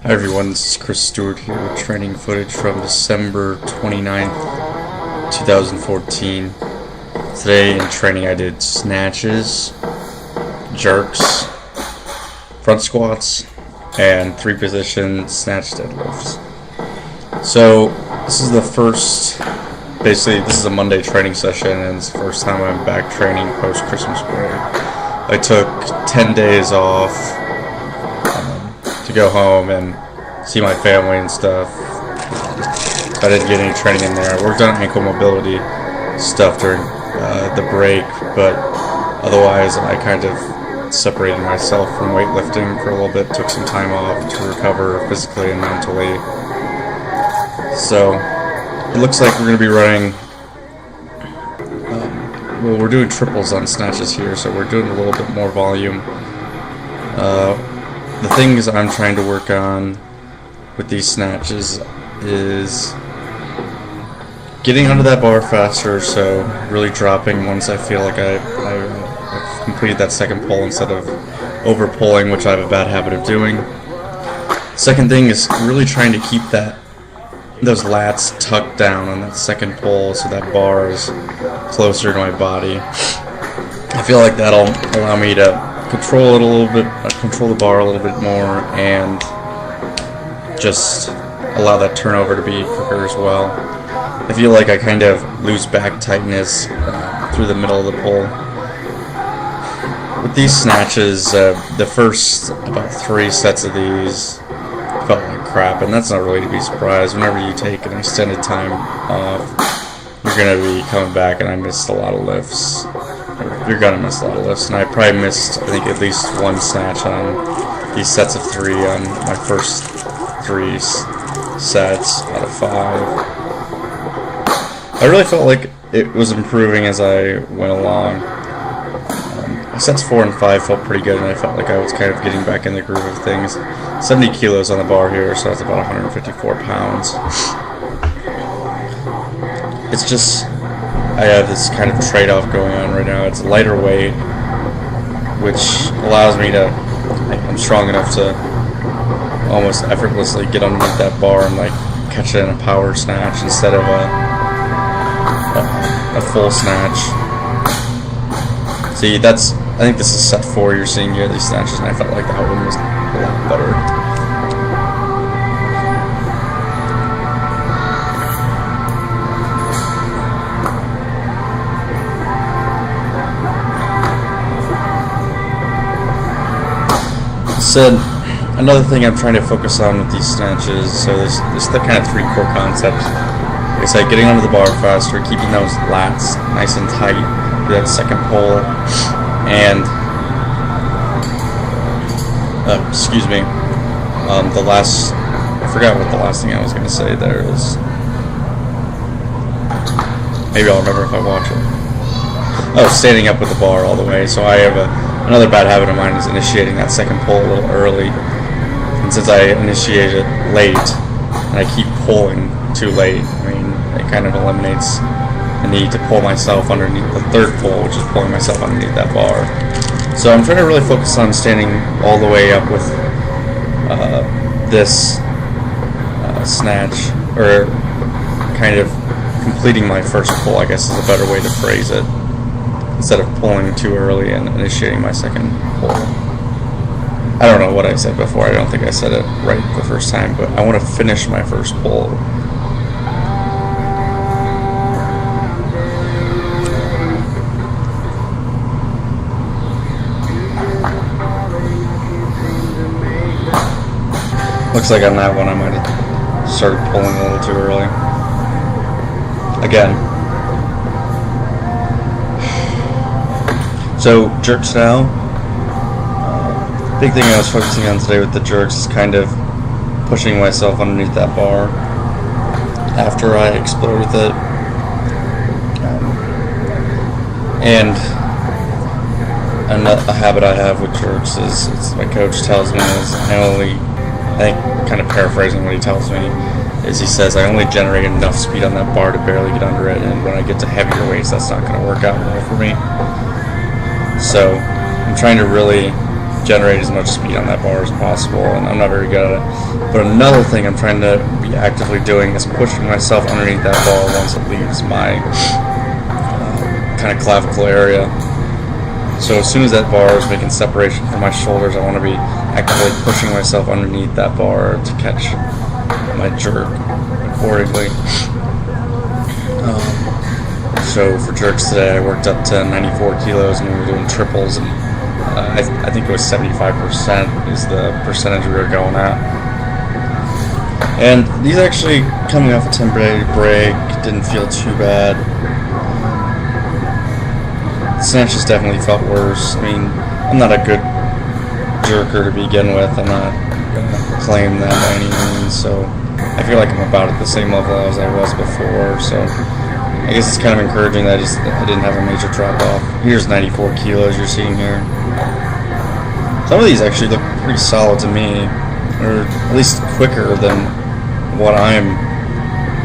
Hi everyone, this is Chris Stewart here with training footage from December 29th, 2014. Today in training I did snatches, jerks, front squats, and 3-position snatch deadlifts. So this is the first, basically this is a Monday training session and it's the first time I'm back training post Christmas break. I took 10 days off to go home and see my family and stuff. I didn't get any training in there. I worked on ankle mobility stuff during the break, but otherwise I kind of separated myself from weightlifting for a little bit, took some time off to recover physically and mentally. So it looks like we're going to be running, well, we're doing triples on snatches here, so we're doing a little bit more volume. The things I'm trying to work on with these snatches is getting under that bar faster, so really dropping once I feel like I've completed that second pull instead of over pulling, which I have a bad habit of doing. Second thing is really trying to keep those lats tucked down on that second pull so that bar is closer to my body. I feel like that'll allow me to control it a little bit, control the bar a little bit more, and just allow that turnover to be quicker as well. I feel like I kind of lose back tightness through the middle of the pull. With these snatches, the first about 3 sets of these felt like crap, and that's not really to be surprised. Whenever you take an extended time off, you're going to be coming back, and I missed a lot of lifts. You're going to miss a lot of lifts, and I probably missed, I think, at least 1 snatch on these sets of 3 on my first 3 sets out of 5. I really felt like it was improving as I went along. Sets 4 and 5 felt pretty good, and I felt like I was kind of getting back in the groove of things. 70 kilos on the bar here, so that's about 154 pounds. It's just, I have this kind of trade-off going on right now. It's lighter weight, which allows me to, I'm strong enough to almost effortlessly get underneath that bar and like catch it in a power snatch instead of a full snatch. See, I think this is set 4 you're seeing here, these snatches, and I felt like that one was a lot better. So another thing I'm trying to focus on with these snatches, so there's the kind of 3 core concepts. It's like getting under the bar faster, keeping those lats nice and tight for that second pull, and I forgot what the last thing I was going to say there is. Maybe I'll remember if I watch it. Oh, standing up with the bar all the way. So I have another bad habit of mine is initiating that second pull a little early. And since I initiate it late, and I keep pulling too late, I mean, it kind of eliminates the need to pull myself underneath the third pull, which is pulling myself underneath that bar. So I'm trying to really focus on standing all the way up with this snatch, or kind of completing my first pull, I guess is a better way to phrase it, instead of pulling too early and initiating my second pull. I don't know what I said before. I don't think I said it right the first time, but I want to finish my first pull. Looks like on that one I might have started pulling a little too early. Again. So, jerks now. Big thing I was focusing on today with the jerks is kind of pushing myself underneath that bar after I explode with it. And a habit I have with jerks is my coach tells me is I think kind of paraphrasing what he tells me, is he says I only generate enough speed on that bar to barely get under it, and when I get to heavier weights that's not going to work out well for me. So I'm trying to really generate as much speed on that bar as possible, and I'm not very good at it. But another thing I'm trying to be actively doing is pushing myself underneath that bar once it leaves my kind of clavicle area. So as soon as that bar is making separation from my shoulders, I want to be actively pushing myself underneath that bar to catch my jerk accordingly. So for jerks today, I worked up to 94 kilos and we were doing triples, and I think it was 75% is the percentage we were going at. And these actually, coming off a 10-day break, didn't feel too bad. Snatches definitely felt worse. I mean, I'm not a good jerker to begin with. I'm not going to claim that by any means, so I feel like I'm about at the same level as I was before, so I guess it's kind of encouraging that I didn't have a major drop off. Here's 94 kilos you're seeing here. Some of these actually look pretty solid to me, or at least quicker than what I'm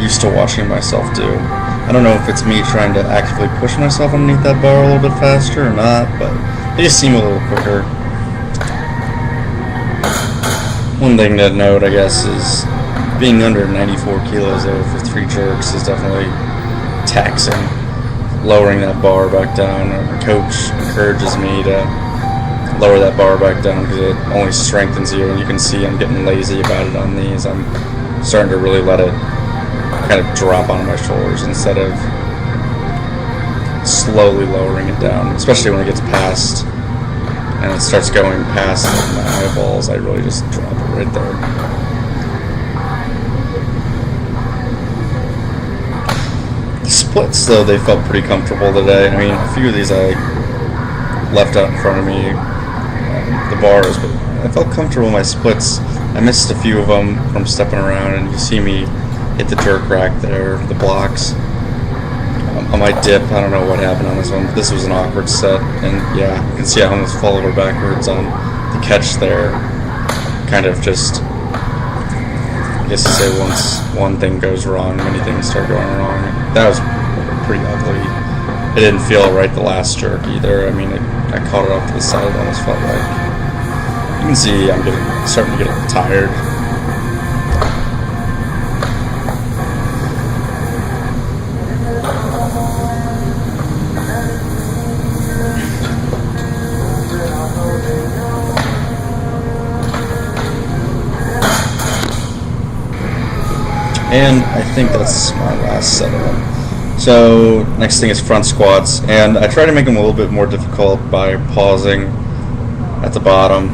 used to watching myself do. I don't know if it's me trying to actively push myself underneath that bar a little bit faster or not, but they just seem a little quicker. One thing to note, I guess, is being under 94 kilos though for 3 jerks is definitely taxing. Lowering that bar back down, my coach encourages me to lower that bar back down because it only strengthens you, and you can see I'm getting lazy about it on these. I'm starting to really let it kind of drop onto my shoulders instead of slowly lowering it down, especially when it gets past and it starts going past my eyeballs. I really just drop it right there. The splits, though, they felt pretty comfortable today. I mean, a few of these I left out in front of me, the bars, but I felt comfortable in my splits. I missed a few of them from stepping around, and you see me hit the jerk rack there, the blocks. On my dip, I don't know what happened on this one, but this was an awkward set, and yeah, you can see I almost fell over backwards on the catch there. Kind of just, I guess you say once one thing goes wrong, many things start going wrong. That was pretty ugly. It didn't feel right the last jerk either. I mean, I caught it off to the side, it almost felt like. You can see I'm starting to get a little tired. And I think that's my last set of them. So next thing is front squats, and I try to make them a little bit more difficult by pausing at the bottom.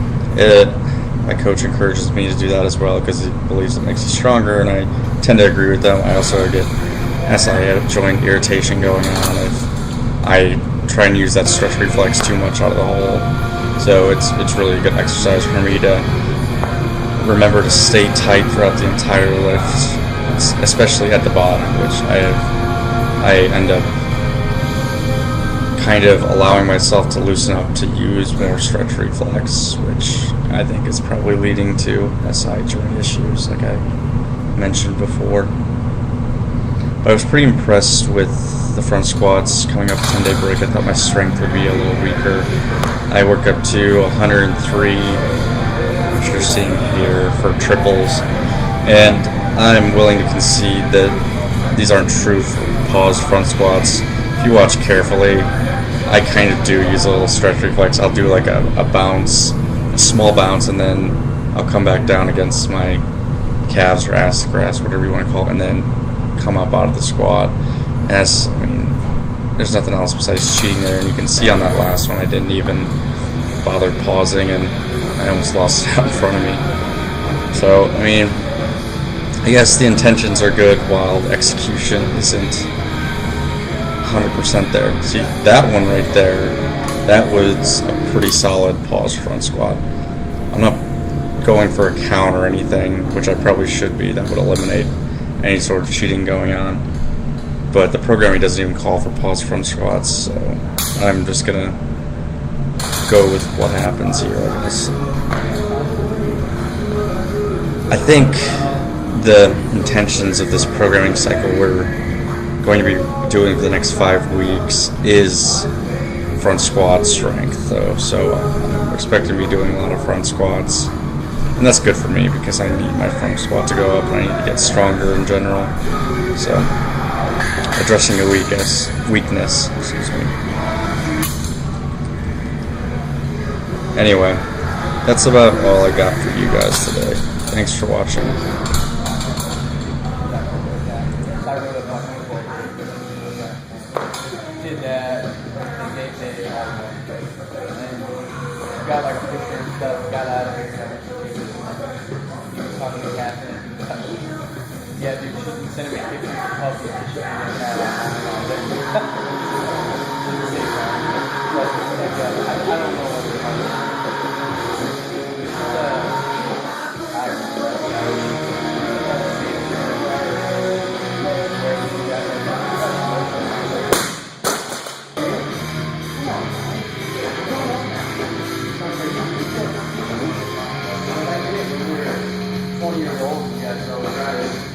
My coach encourages me to do that as well because he believes it makes you stronger, and I tend to agree with them. I also get SI joint irritation going on if I try and use that stretch reflex too much out of the hole. So it's really a good exercise for me to remember to stay tight throughout the entire lift, especially at the bottom, which I end up kind of allowing myself to loosen up to use more stretch reflex, which I think is probably leading to SI joint issues, like I mentioned before. But I was pretty impressed with the front squats coming up a 10-day break. I thought my strength would be a little weaker. I work up to 103, which you're seeing here for triples, and I'm willing to concede that these aren't true paused front squats. If you watch carefully, I kind of do use a little stretch reflex. I'll do like a bounce, a small bounce, and then I'll come back down against my calves or ass grass, whatever you want to call it, and then come up out of the squat. And that's, I mean, there's nothing else besides cheating there. And you can see on that last one, I didn't even bother pausing, and I almost lost it out in front of me. So, I mean, I guess the intentions are good while the execution isn't 100% there. See, that one right there, that was a pretty solid pause front squat. I'm not going for a count or anything, which I probably should be. That would eliminate any sort of cheating going on. But the programming doesn't even call for pause front squats, so I'm just going to go with what happens here, I guess. I think the intentions of this programming cycle we're going to be doing for the next 5 weeks is front squat strength though, so I'm expecting to be doing a lot of front squats, and that's good for me because I need my front squat to go up and I need to get stronger in general. So addressing a weakness, excuse me. Anyway, that's about all I got for you guys today. Thanks for watching. Did that, and they got like a picture and stuff, got out of here. He was talking to Catherine. Yeah, dude, she sent me pictures of puppies and shit. I don't know what they're talking about. Years old, you guys know, right?